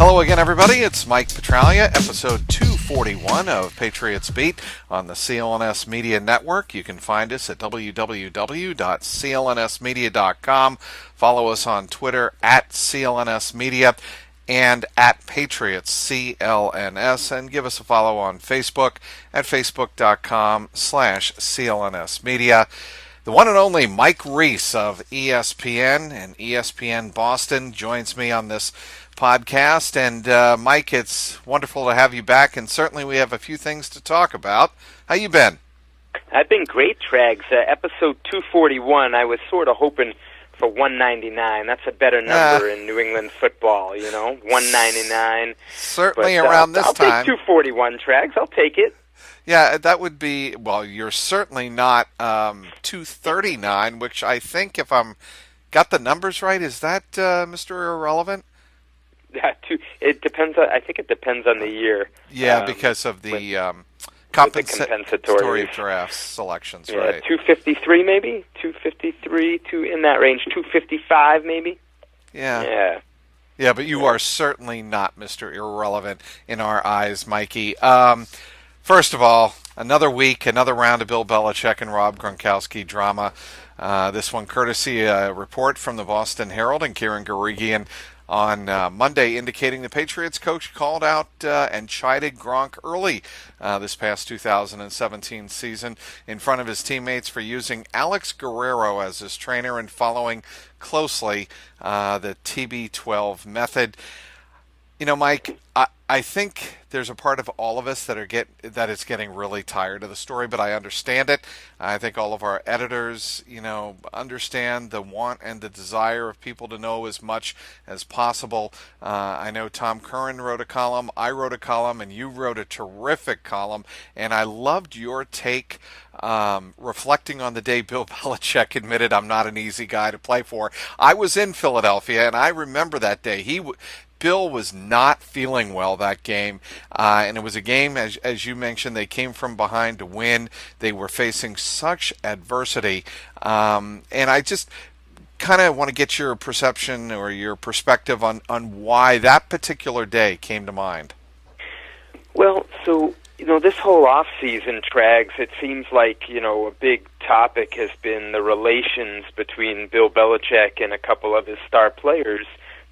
Hello again, everybody. It's Mike Petralia, episode 241 of Patriots Beat on the CLNS Media Network. You can find us at www.clnsmedia.com. Follow us on Twitter at CLNS Media and at Patriots CLNS, and give us a follow on Facebook at facebook.com/CLNS Media. The one and only Mike Reiss of ESPN and ESPN Boston joins me on this podcast. And Mike, it's wonderful to have you back, and certainly we have a few things to talk about. How you been? I've been great, Trags. Episode 241, I was sort of hoping for 199. That's a better number in New England football, 199. Certainly around this time. I'll take 241, Trags. I'll take it. Yeah, that would be, well, you're certainly not 239, which I think, if I'm got the numbers right, is that Mr. Irrelevant? Yeah, it depends. I think it depends on the year. Yeah, because of the compensatory draft selections, yeah, right? 253 maybe, 253, in that range, 255 maybe. Yeah, but you are certainly not Mr. Irrelevant in our eyes, Mikey. First of all, another week, another round of Bill Belichick and Rob Gronkowski drama. This one courtesy a report from the Boston Herald and Kieran Guerrero on Monday, indicating the Patriots coach called out and chided Gronk early this past 2017 season in front of his teammates for using Alex Guerrero as his trainer and following closely the TB12 method. Mike, I think there's a part of all of us that is getting really tired of the story, but I understand it. I think all of our editors, understand the want and the desire of people to know as much as possible. I know Tom Curran wrote a column, I wrote a column, and you wrote a terrific column, and I loved your take reflecting on the day Bill Belichick admitted, "I'm not an easy guy to play for." I was in Philadelphia, and I remember that day. Bill was not feeling well that game, and it was a game, as you mentioned, they came from behind to win. They were facing such adversity, and I just kind of want to get your perception or your perspective on why that particular day came to mind. Well, so, this whole offseason, Trags, it seems like, a big topic has been the relations between Bill Belichick and a couple of his star players,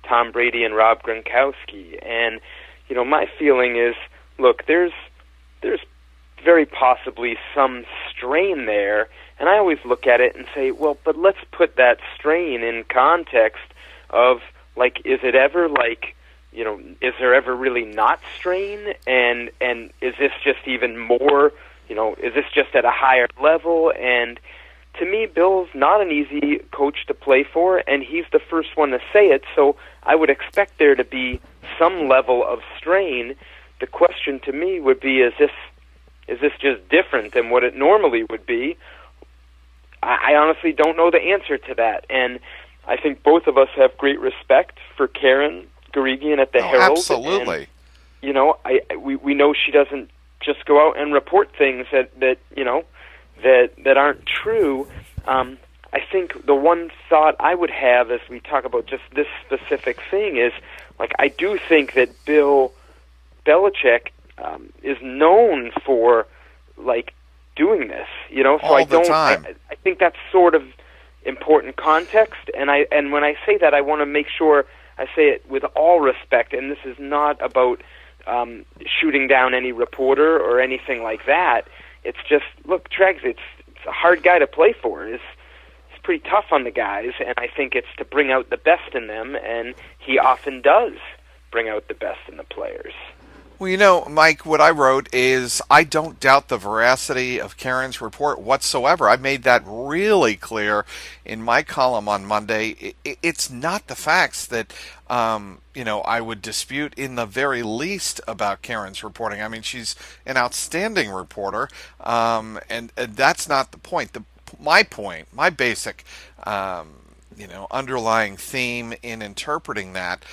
Tom Brady and Rob Gronkowski. And, my feeling is, look, there's very possibly some strain there, and I always look at it and say, well, but let's put that strain in context of, is it ever is there ever really not strain? And is this just even more, is this just at a higher level? And to me, Bill's not an easy coach to play for, and he's the first one to say it, so I would expect there to be some level of strain. The question to me would be, is this just different than what it normally would be? I honestly don't know the answer to that, and I think both of us have great respect for Karen Guerrero at the Herald. Absolutely. And, we know she doesn't just go out and report things that aren't true. I think the one thought I would have as we talk about just this specific thing is, I do think that Bill Belichick is known for, doing this, so all the time. I think that's sort of important context, and when I say that, I want to make sure I say it with all respect, and this is not about shooting down any reporter or anything like that. It's just, look, Trags, it's a hard guy to play for. It's pretty tough on the guys, and I think it's to bring out the best in them, and he often does bring out the best in the players. Well, Mike, what I wrote is I don't doubt the veracity of Karen's report whatsoever. I made that really clear in my column on Monday. It's not the facts that, I would dispute in the very least about Karen's reporting. I mean, she's an outstanding reporter, and that's not the point. My point, my basic, underlying theme in interpreting that,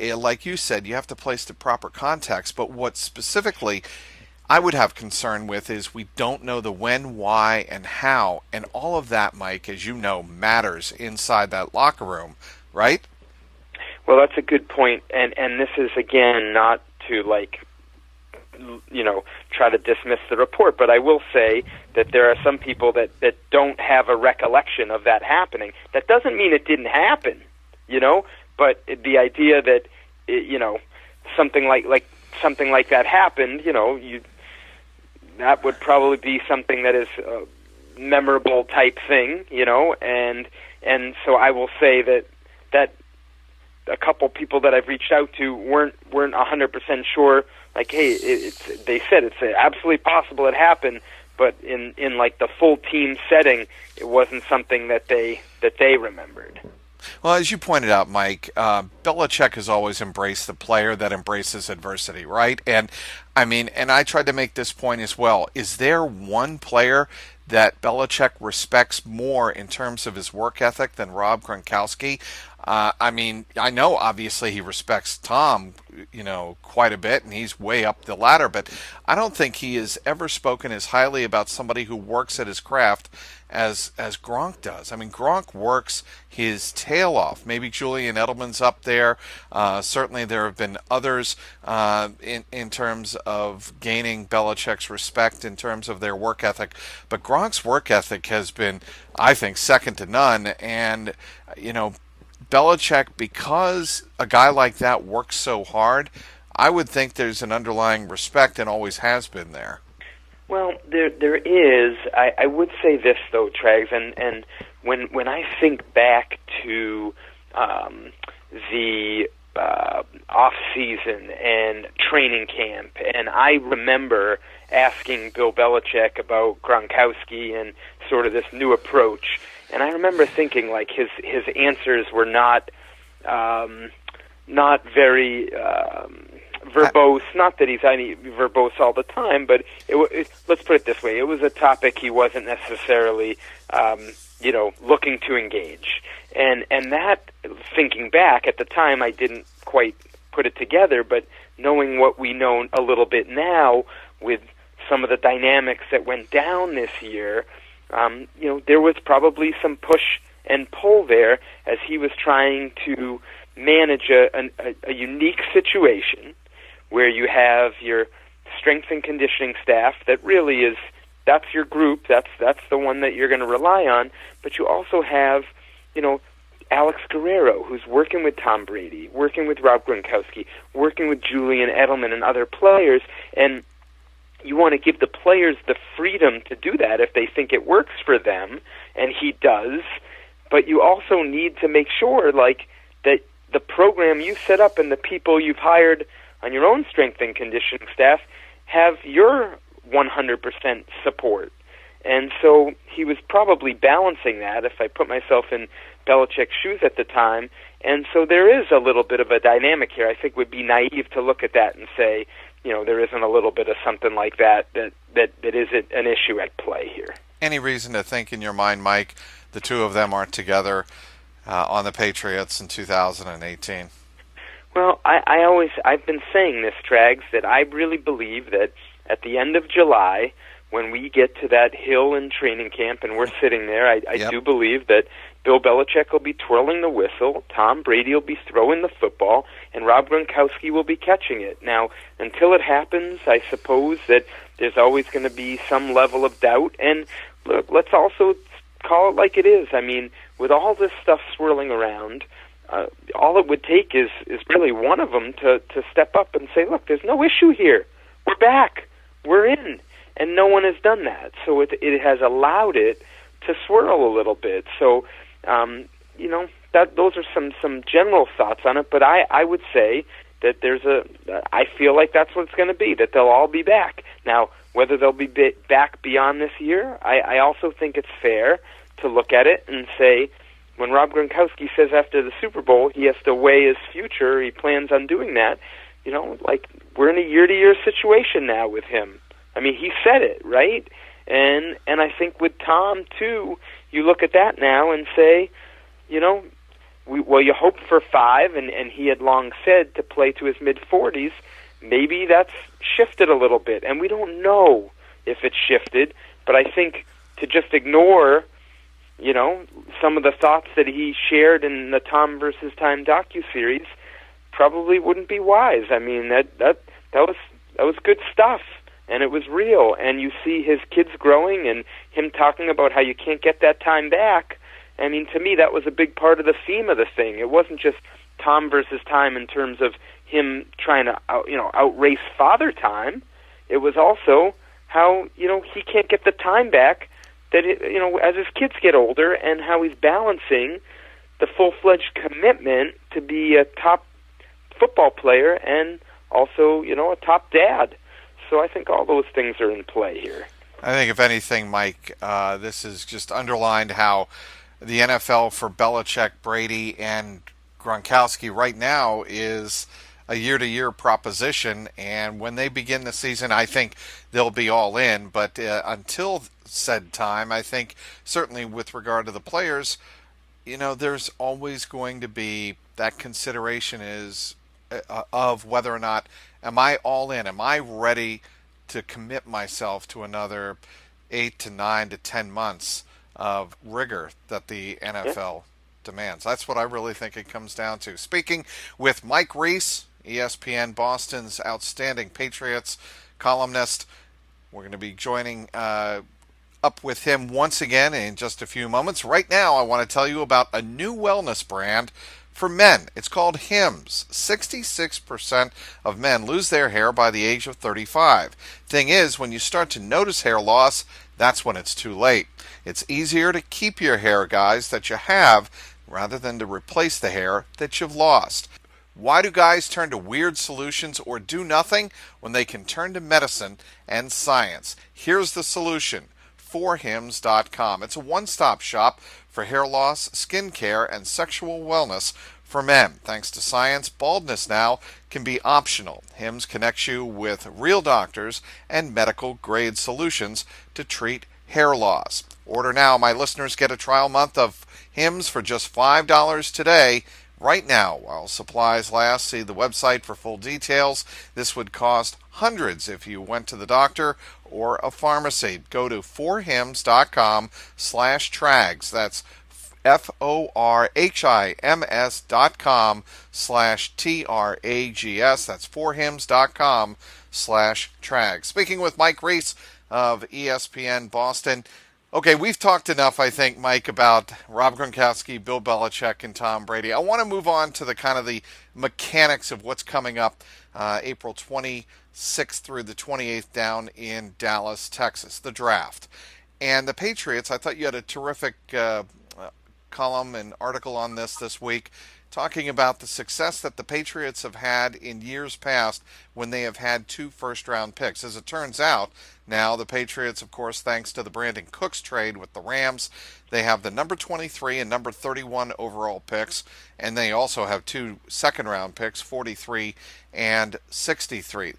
like you said, you have to place the proper context, but what specifically I would have concern with is we don't know the when, why, and how, and all of that, Mike, as you know, matters inside that locker room, right? Well, that's a good point, and this is, again, not to, try to dismiss the report, but I will say that there are some people that don't have a recollection of that happening. That doesn't mean it didn't happen, but the idea that, something like that happened, that would probably be something that is a memorable type thing, and so I will say that a couple people that I've reached out to weren't 100% sure. Like, hey, they said it's absolutely possible it happened, but in the full team setting, it wasn't something that they remembered. Well, as you pointed out, Mike, Belichick has always embraced the player that embraces adversity, right? And I tried to make this point as well. Is there one player that Belichick respects more in terms of his work ethic than Rob Gronkowski? I know obviously he respects Tom, quite a bit, and he's way up the ladder, but I don't think he has ever spoken as highly about somebody who works at his craft as Gronk does. Gronk works his tail off. Maybe Julian Edelman's up there. Certainly there have been others in terms of gaining Belichick's respect in terms of their work ethic. But Gronk's work ethic has been, I think, second to none. And, Belichick, because a guy like that works so hard, I would think there's an underlying respect and always has been there. Well, there is. I would say this though, Trags, and when I think back to the off season and training camp, and I remember asking Bill Belichick about Gronkowski and sort of this new approach, and I remember thinking like his answers were not very verbose. Not that he's verbose all the time, but let's put it this way: it was a topic he wasn't necessarily, looking to engage. And that, thinking back at the time, I didn't quite put it together. But knowing what we know a little bit now, with some of the dynamics that went down this year, there was probably some push and pull there as he was trying to manage a unique situation where you have your strength and conditioning staff that really is, that's your group, that's the one that you're going to rely on, but you also have, Alex Guerrero, who's working with Tom Brady, working with Rob Gronkowski, working with Julian Edelman and other players, and you want to give the players the freedom to do that if they think it works for them, and he does, but you also need to make sure, that the program you set up and the people you've hired on your own strength and conditioning staff have your 100% support. And so he was probably balancing that, if I put myself in Belichick's shoes at the time. And so there is a little bit of a dynamic here. I think it would be naive to look at that and say, there isn't a little bit of something like that isn't an ise at play here. Any reason to think in your mind, Mike, the two of them aren't together on the Patriots in 2018? Well, I've been saying this, Trags, that I really believe that at the end of July, when we get to that hill in training camp and we're sitting there, I do believe that Bill Belichick will be twirling the whistle, Tom Brady will be throwing the football, and Rob Gronkowski will be catching it. Now, until it happens, I suppose that there's always going to be some level of doubt. And look, let's also call it like it is. With all this stuff swirling around, all it would take is really one of them to step up and say, look, there's no issue here. We're back. We're in. And no one has done that. So it has allowed it to swirl a little bit. So, those are some general thoughts on it. But I would say that I feel like that's what it's going to be, that they'll all be back. Now, whether they'll be back beyond this year, I also think it's fair to look at it and say, when Rob Gronkowski says after the Super Bowl he has to weigh his future, he plans on doing that, we're in a year-to-year situation now with him. He said it, right? And I think with Tom, too, you look at that now and say, you hope for 5, and he had long said to play to his mid-40s. Maybe that's shifted a little bit, and we don't know if it's shifted, but I think to just ignore some of the thoughts that he shared in the Tom versus Time docuseries, probably wouldn't be wise. I mean, that was good stuff, and it was real. And you see his kids growing, and him talking about how you can't get that time back. I mean, to me, that was a big part of the theme of the thing. It wasn't just Tom versus time in terms of him trying to outrace Father Time. It was also how he can't get the time back that as his kids get older, and how he's balancing the full-fledged commitment to be a top football player and also a top dad. So I think all those things are in play here. I think if anything, Mike, this has just underlined how the NFL for Belichick, Brady, and Gronkowski right now is a year-to-year proposition, and when they begin the season, I think they'll be all in. But until said time, I think certainly with regard to the players, there's always going to be that consideration of whether or not am I all in? Am I ready to commit myself to another 8 to 9 to 10 months of rigor that the NFL demands? That's what I really think it comes down to. Speaking with Mike Reiss, ESPN Boston's outstanding Patriots columnist, we're going to be joining up with him once again in just a few moments. Right now, I want to tell you about a new wellness brand for men. It's called Hims. 66% of men lose their hair by the age of 35. Thing is, when you start to notice hair loss, that's when it's too late. It's easier to keep your hair, guys, that you have rather than to replace the hair that you've lost. Why do guys turn to weird solutions or do nothing when they can turn to medicine and science? Here's the solution. forhims.com. It's a one-stop shop for hair loss, skin care, and sexual wellness for men. Thanks to science, baldness now can be optional. Hims connects you with real doctors and medical-grade solutions to treat hair loss. Order now. My listeners get a trial month of Hims for just $5 today. Right now, while supplies last. See the website for full details. This would cost hundreds if you went to the doctor or a pharmacy. Go to forhims.com/trags. That's forhims.com/trags. That's forhims.com/trags. Speaking with Mike Reiss of ESPN Boston. Okay, we've talked enough, I think, Mike, about Rob Gronkowski, Bill Belichick, and Tom Brady. I want to move on to the kind of the mechanics of what's coming up April 26th through the 28th down in Dallas, Texas, the draft. And the Patriots, I thought you had a terrific column and article on this week, talking about the success that the Patriots have had in years past when they have had 2 first-round picks. As it turns out, now the Patriots, of course, thanks to the Brandon Cooks trade with the Rams, they have the number 23 and number 31 overall picks, and they also have 2 second-round picks, 43 and 63.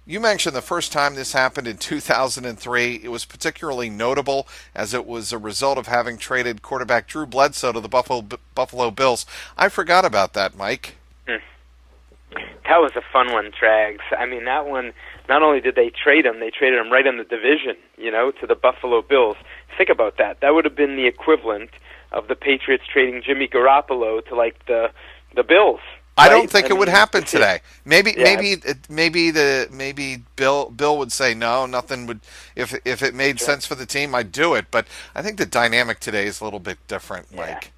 You mentioned the first time this happened in 2003. It was particularly notable as it was a result of having traded quarterback Drew Bledsoe to the Buffalo Bills. I forgot about that, Mike. That was a fun one, Trags. I mean, that one, not only did they trade him right in the division, to the Buffalo Bills. Think about that. That would have been the equivalent of the Patriots trading Jimmy Garoppolo to, like, the Bills. I don't think it would happen today. Maybe Bill would say no, nothing would. If it made sense for the team, I'd do it. But I think the dynamic today is a little bit different, Mike.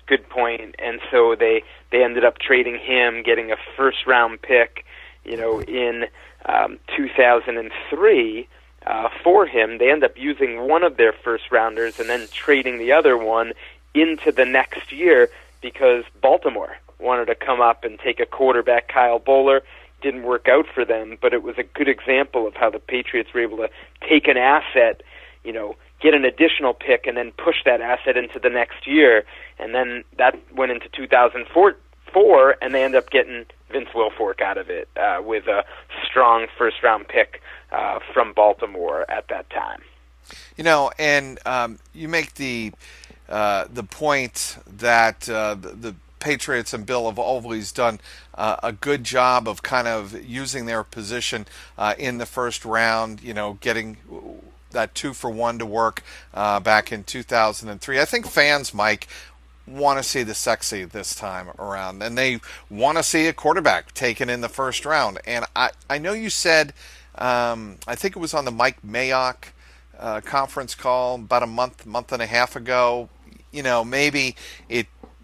Good point. And so they ended up trading him, getting a first-round pick, in 2003 for him. They end up using one of their first-rounders and then trading the other one into the next year because Baltimore wanted to come up and take a quarterback, Kyle Bowler. Didn't work out for them, but it was a good example of how the Patriots were able to take an asset, get an additional pick, and then push that asset into the next year. And then that went into 2004, and they ended up getting Vince Wilfork out of it with a strong first-round pick from Baltimore at that time. And you make the point that the Patriots and Bill have always done a good job of kind of using their position in the first round, getting that 2-for-1 to work back in 2003. I think fans, Mike, want to see the sexy this time around, and they want to see a quarterback taken in the first round. And I know you said, I think it was on the Mike Mayock conference call about a month and a half ago. Maybe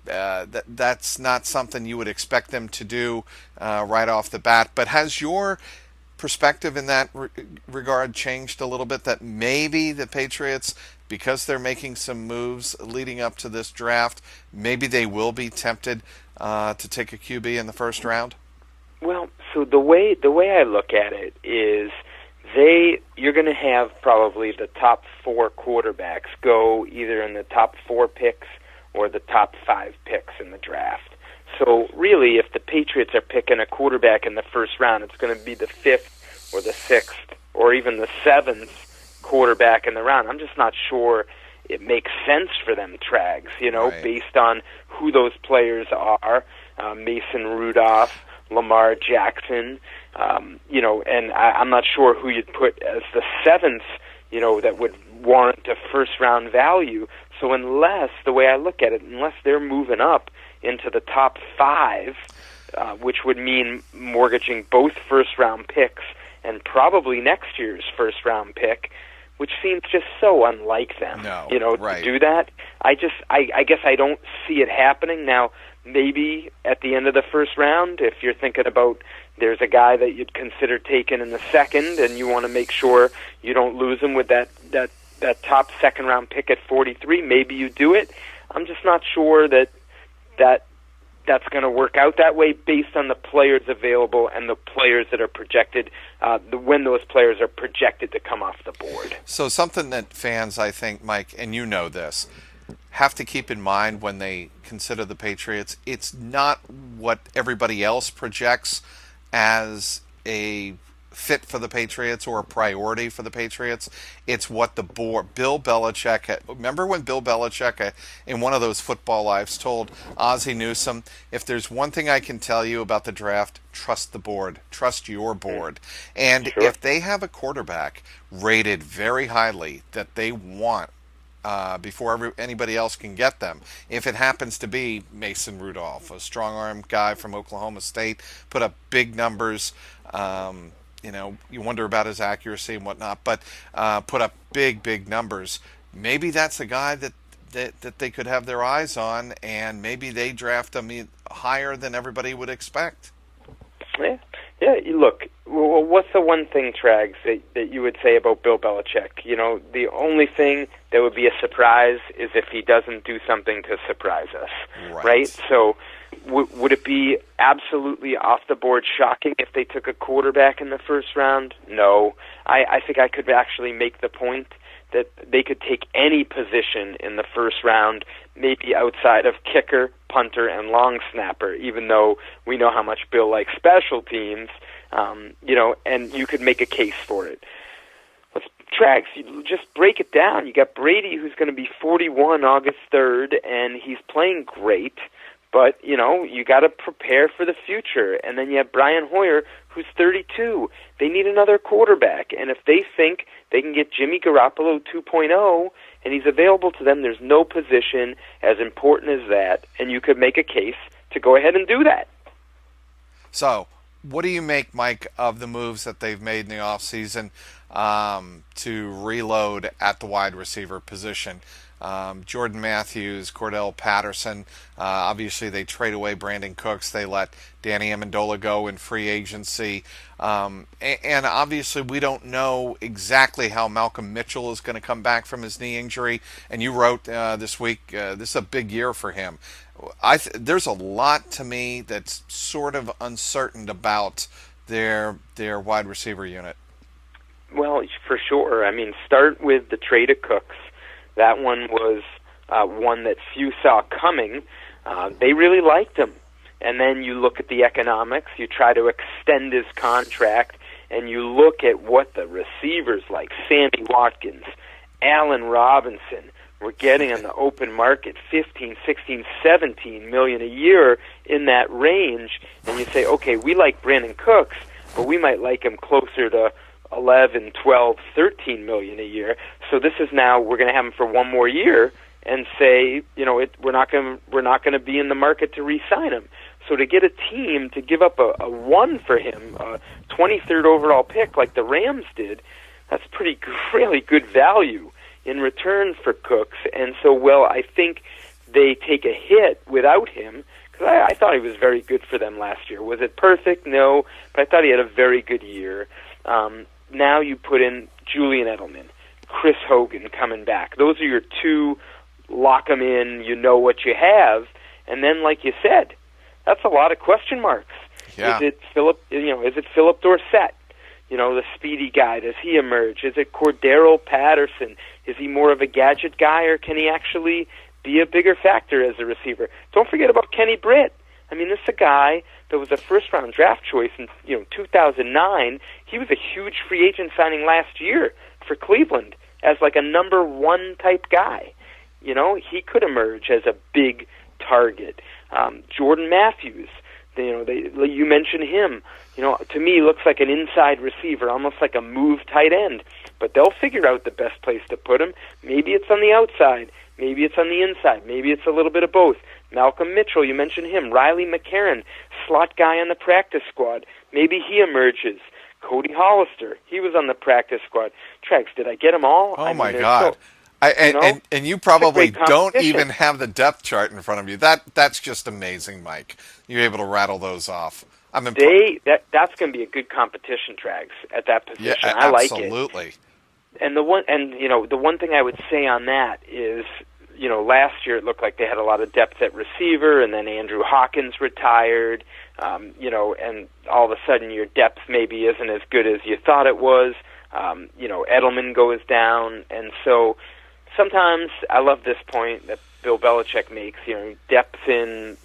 that's not something you would expect them to do right off the bat. But has your perspective in that regard changed a little bit? That maybe the Patriots, because they're making some moves leading up to this draft, maybe they will be tempted to take a QB in the first round? Well, so the way I look at it is you're going to have probably the top 4 quarterbacks go either in the top 4 picks or the top 5 picks in the draft. So really, if the Patriots are picking a quarterback in the first round, it's going to be the 5th or the 6th or even the 7th quarterback in the round. I'm just not sure it makes sense for them, Trags, right, based on who those players are, Mason Rudolph, Lamar Jackson, and I'm not sure who you'd put as the 7th, that would warrant a first-round value. So the way I look at it, unless they're moving up into the top 5, which would mean mortgaging both first-round picks and probably next year's first-round pick, which seems just so unlike them, right, to do that. I guess I don't see it happening. Now, maybe at the end of the first round, if you're thinking about there's a guy that you'd consider taking in the second and you want to make sure you don't lose him with that top second-round pick at 43, maybe you do it. I'm just not sure that's going to work out that way based on the players available and the players that are projected, when those players are projected to come off the board. So something that fans, I think, Mike, and you know this, have to keep in mind when they consider the Patriots, it's not what everybody else projects as a fit for the Patriots or a priority for the Patriots. It's what the board, Bill Belichick, remember when Bill Belichick in one of those football lives told Ozzie Newsome, if there's one thing I can tell you about the draft, trust the board, trust your board. And Sure. if they have a quarterback rated very highly that they want before anybody else can get them, if it happens to be Mason Rudolph, a strong-arm guy from Oklahoma State, put up big numbers, you wonder about his accuracy and whatnot, but put up big numbers. Maybe that's a guy that they could have their eyes on, and maybe they draft him higher than everybody would expect. Yeah. Look, well, what's the one thing, Trags, that you would say about Bill Belichick? The only thing that would be a surprise is if he doesn't do something to surprise us, right? So would it be absolutely off the board shocking if they took a quarterback in the first round? No. I think I could actually make the point that they could take any position in the first round, maybe outside of kicker, punter, and long snapper, even though we know how much Bill likes special teams, and you could make a case for it. Trags, you just break it down. You got Brady, who's going to be 41 August 3rd, and he's playing great. But, you got to prepare for the future. And then you have Brian Hoyer, who's 32. They need another quarterback. And if they think they can get Jimmy Garoppolo 2.0 and he's available to them, there's no position as important as that. And you could make a case to go ahead and do that. So, what do you make, Mike, of the moves that they've made in the offseason to reload at the wide receiver position? Jordan Matthews, Cordell Patterson, obviously they trade away Brandon Cooks. They let Danny Amendola go in free agency. And obviously we don't know exactly how Malcolm Mitchell is going to come back from his knee injury. And you wrote this week, this is a big year for him. There's a lot to me that's sort of uncertain about their wide receiver unit. Well, for sure. I mean, start with the trade of Cooks. That one was one that few saw coming. They really liked him. And then you look at the economics, you try to extend his contract, and you look at what the receivers like Sammy Watkins, Allen Robinson were getting on the open market, 15, 16, 17 million a year in that range. And you say, okay, we like Brandon Cooks, but we might like him closer to 11, 12, 13 million a year. So this is now, we're going to have him for one more year, and say, we're not going to be in the market to re-sign him. So to get a team to give up a 1 for him, a 23rd overall pick like the Rams did, that's really good value in return for Cooks. And so, I think they take a hit without him, because I thought he was very good for them last year. Was it perfect? No, but I thought he had a very good year. Now you put in Julian Edelman, Chris Hogan coming back. Those are your 2, lock them in, you know what you have. And then, like you said, that's a lot of question marks. Yeah. Is it Philip Dorsett? The speedy guy, does he emerge? Is it Cordero Patterson? Is he more of a gadget guy, or can he actually be a bigger factor as a receiver? Don't forget about Kenny Britt. I mean, this is a guy that was a first-round draft choice in 2009. He was a huge free agent signing last year for Cleveland as like a number 1 type guy. He could emerge as a big target. Jordan Matthews, you mentioned him. To me, he looks like an inside receiver, almost like a move tight end. But they'll figure out the best place to put him. Maybe it's on the outside. Maybe it's on the inside. Maybe it's a little bit of both. Malcolm Mitchell, you mentioned him. Riley McCarron, slot guy on the practice squad. Maybe he emerges. Cody Hollister, he was on the practice squad. Trags, did I get them all? My God. And you probably don't even have the depth chart in front of you. That's just amazing, Mike. You're able to rattle those off. That's going to be a good competition, Trags, at that position. Yeah, I like it. Absolutely. And the one thing I would say on that is, last year it looked like they had a lot of depth at receiver, and then Andrew Hawkins retired, and all of a sudden your depth maybe isn't as good as you thought it was. Edelman goes down, and so sometimes I love this point that Bill Belichick makes. Depth in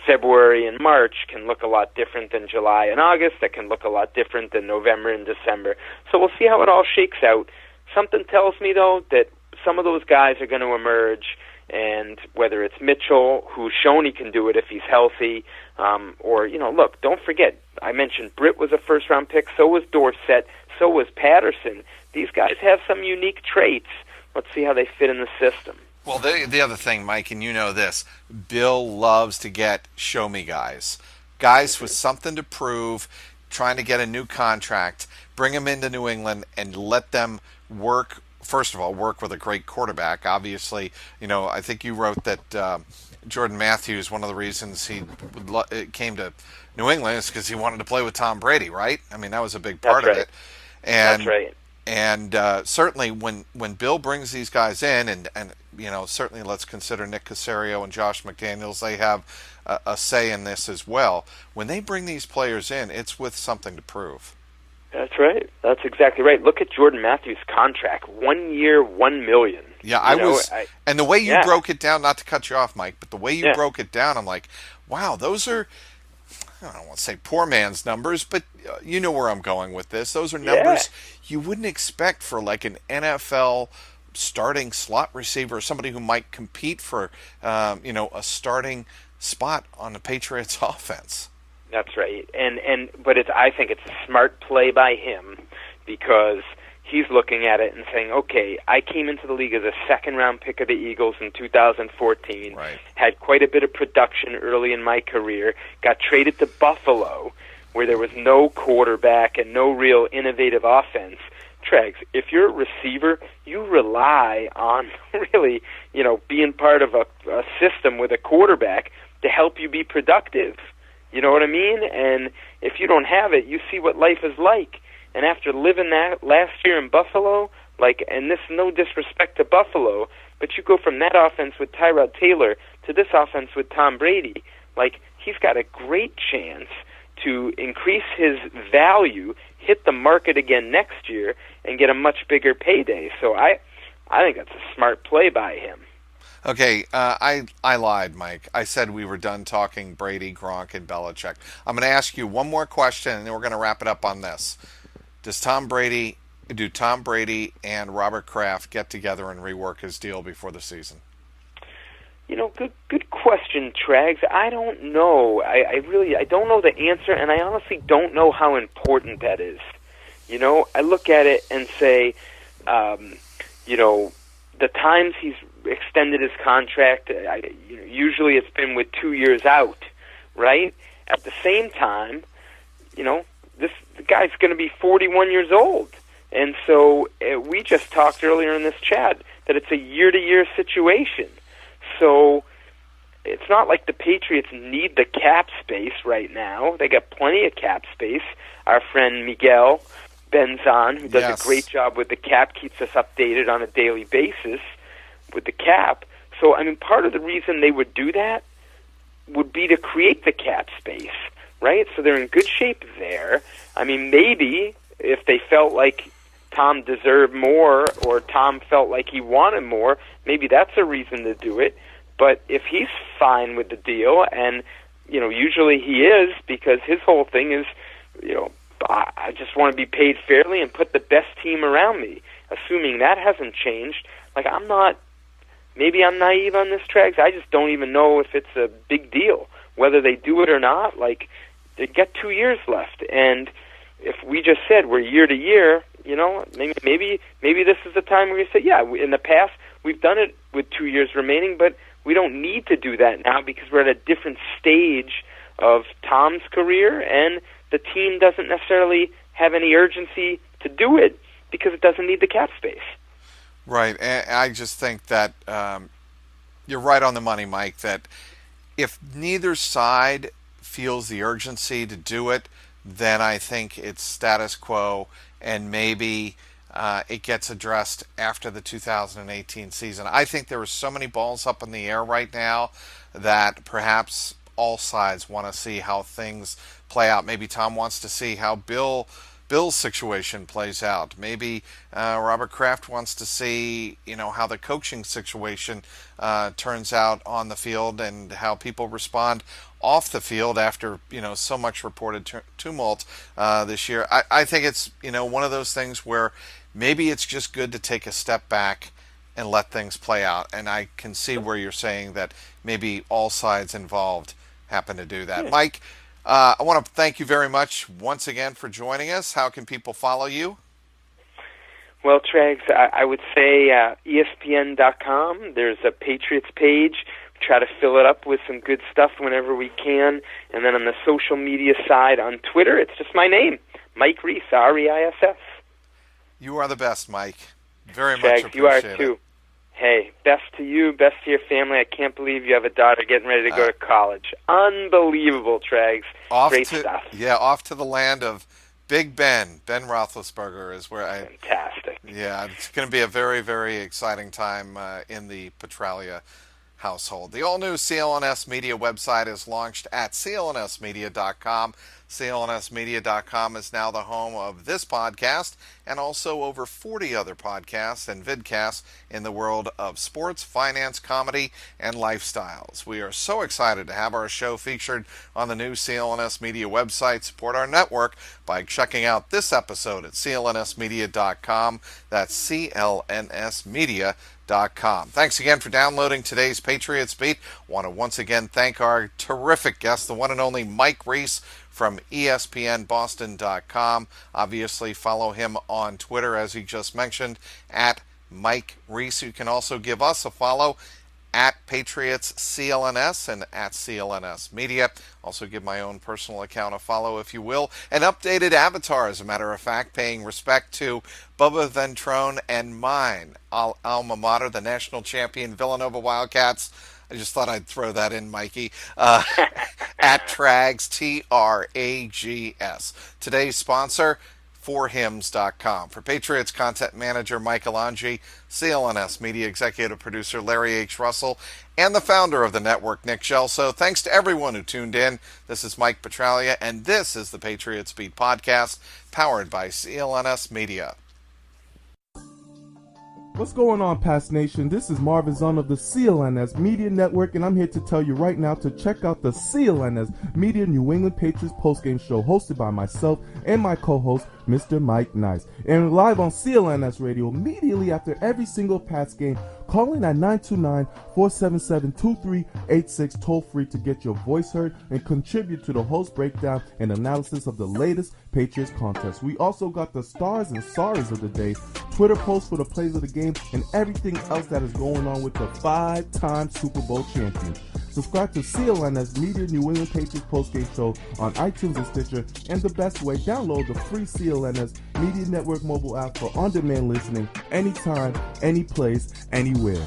February and March can look a lot different than July and August. That can look a lot different than November and December. So we'll see how it all shakes out. Something tells me, though, that some of those guys are going to emerge, and whether it's Mitchell, who's shown he can do it if he's healthy, or, look, don't forget, I mentioned Britt was a first-round pick, so was Dorsett, so was Patterson. These guys have some unique traits. Let's see how they fit in the system. Well, the other thing, Mike, and you know this, Bill loves to get show-me guys with something to prove, trying to get a new contract, bring them into New England, and let them work. First of all, work with a great quarterback. Obviously, I think you wrote that Jordan Matthews, one of the reasons he came to New England is because he wanted to play with Tom Brady, right? I mean, that was a big part of it. And, that's right. And certainly when Bill brings these guys in, and certainly let's consider Nick Caserio and Josh McDaniels, they have a say in this as well. When they bring these players in, it's with something to prove. That's right. That's exactly right. Look at Jordan Matthews' contract. 1 year, $1 million. Yeah, and the way you broke it down, not to cut you off, Mike, but the way you broke it down, I'm like, wow, those are, I don't want to say poor man's numbers, but you know where I'm going with this. Those are numbers you wouldn't expect for like an NFL starting slot receiver, somebody who might compete for, a starting spot on the Patriots offense. That's right, but I think it's a smart play by him, because he's looking at it and saying, okay, I came into the league as a second-round pick of the Eagles in 2014, had quite a bit of production early in my career, got traded to Buffalo, where there was no quarterback and no real innovative offense. Trags, if you're a receiver, you rely on really, being part of a system with a quarterback to help you be productive. You know what I mean? And if you don't have it, you see what life is like. And after living that last year in Buffalo, and this no disrespect to Buffalo, but you go from that offense with Tyrod Taylor to this offense with Tom Brady, he's got a great chance to increase his value, hit the market again next year, and get a much bigger payday. So I think that's a smart play by him. Okay, I lied, Mike. I said we were done talking Brady, Gronk, and Belichick. I'm going to ask you one more question, and then we're going to wrap it up on this. Do Tom Brady and Robert Kraft get together and rework his deal before the season? Good question, Trags. I don't know. I don't know the answer, and I honestly don't know how important that is. I look at it and say, the times he's extended his contract. Usually it's been with 2 years out, right? At the same time, the guy's going to be 41 years old. And so we just talked earlier in this chat that it's a year-to-year situation. So it's not like the Patriots need the cap space right now. They got plenty of cap space. Our friend Miguel Benzon, who does a great job with the cap, keeps us updated on a daily basis with the cap. So, part of the reason they would do that would be to create the cap space, right? So they're in good shape there. Maybe if they felt like Tom deserved more or Tom felt like he wanted more, maybe that's a reason to do it. But if he's fine with the deal, and, usually he is, because his whole thing is, I just want to be paid fairly and put the best team around me. Assuming that hasn't changed, maybe I'm naive on this, Trags. I just don't even know if it's a big deal, whether they do it or not. They got 2 years left, and if we just said we're year to year, maybe this is the time where you say, yeah, in the past we've done it with 2 years remaining, but we don't need to do that now because we're at a different stage of Tom's career, and the team doesn't necessarily have any urgency to do it because it doesn't need the cap space. Right, and I just think that you're right on the money, Mike, that if neither side feels the urgency to do it, then I think it's status quo, and maybe it gets addressed after the 2018 season. I think there are so many balls up in the air right now that perhaps all sides want to see how things play out. Maybe Tom wants to see how Bill's situation plays out. Maybe Robert Kraft wants to see, how the coaching situation turns out on the field and how people respond off the field after, so much reported tumult this year. I think it's, one of those things where maybe it's just good to take a step back and let things play out. And I can see where you're saying that maybe all sides involved happen to do that. Yeah. Mike, I want to thank you very much once again for joining us. How can people follow you? Well, Trags, I would say ESPN.com. There's a Patriots page. We try to fill it up with some good stuff whenever we can. And then on the social media side on Twitter, it's just my name, Mike Reiss, R-E-I-S-S. You are the best, Mike. Very Trags, much appreciate you are too. It. Hey, best to you, best to your family. I can't believe you have a daughter getting ready to go to college. Unbelievable, Trags. Great stuff. Yeah, off to the land of Big Ben. Ben Roethlisberger is where Fantastic. Yeah, it's going to be a very, very exciting time in the Petralia household. The all-new CLNS Media website is launched at clnsmedia.com. CLNSmedia.com is now the home of this podcast and also over 40 other podcasts and vidcasts in the world of sports, finance, comedy, and lifestyles. We are so excited to have our show featured on the new CLNS Media website. Support our network by checking out this episode at clnsmedia.com. That's clnsmedia.com. Thanks again for downloading today's Patriots Beat. Want to once again thank our terrific guest, the one and only Mike Reiss from ESPNBoston.com. Obviously, follow him on Twitter, as he just mentioned, at Mike Reiss. You can also give us a follow at Patriots CLNS and at CLNS Media. Also give my own personal account a follow, if you will. An updated avatar, as a matter of fact, paying respect to Bubba Ventrone and mine, alma mater, the national champion Villanova Wildcats. I just thought I'd throw that in, Mikey. At Trags, Trags. Today's sponsor, forhims.com. For Patriots content manager Michael Angie, CLNS media executive producer Larry H. Russell, and the founder of the network, Nick Gelso. Thanks to everyone who tuned in. This is Mike Petralia, and this is the Patriots Beat podcast, powered by CLNS Media. What's going on, Past Nation? This is Marvin Zahn of the CLNS Media Network, and I'm here to tell you right now to check out the CLNS Media New England Patriots postgame show hosted by myself and my co-host, Mr. Mike Nice. And live on CLNS Radio immediately after every single Pats game, Call in at 929-477-2386 toll free to get your voice heard and contribute to the host breakdown and analysis of the latest Patriots contest. We also got the stars and sorries of the day, Twitter posts for the plays of the game, and everything else that is going on with the 5-time Super Bowl champion. Subscribe to CLNS Media New England Patriots postgame show on iTunes and Stitcher, and the best way, download the free CLNS Media Network mobile app for on-demand listening anytime, any place, anywhere.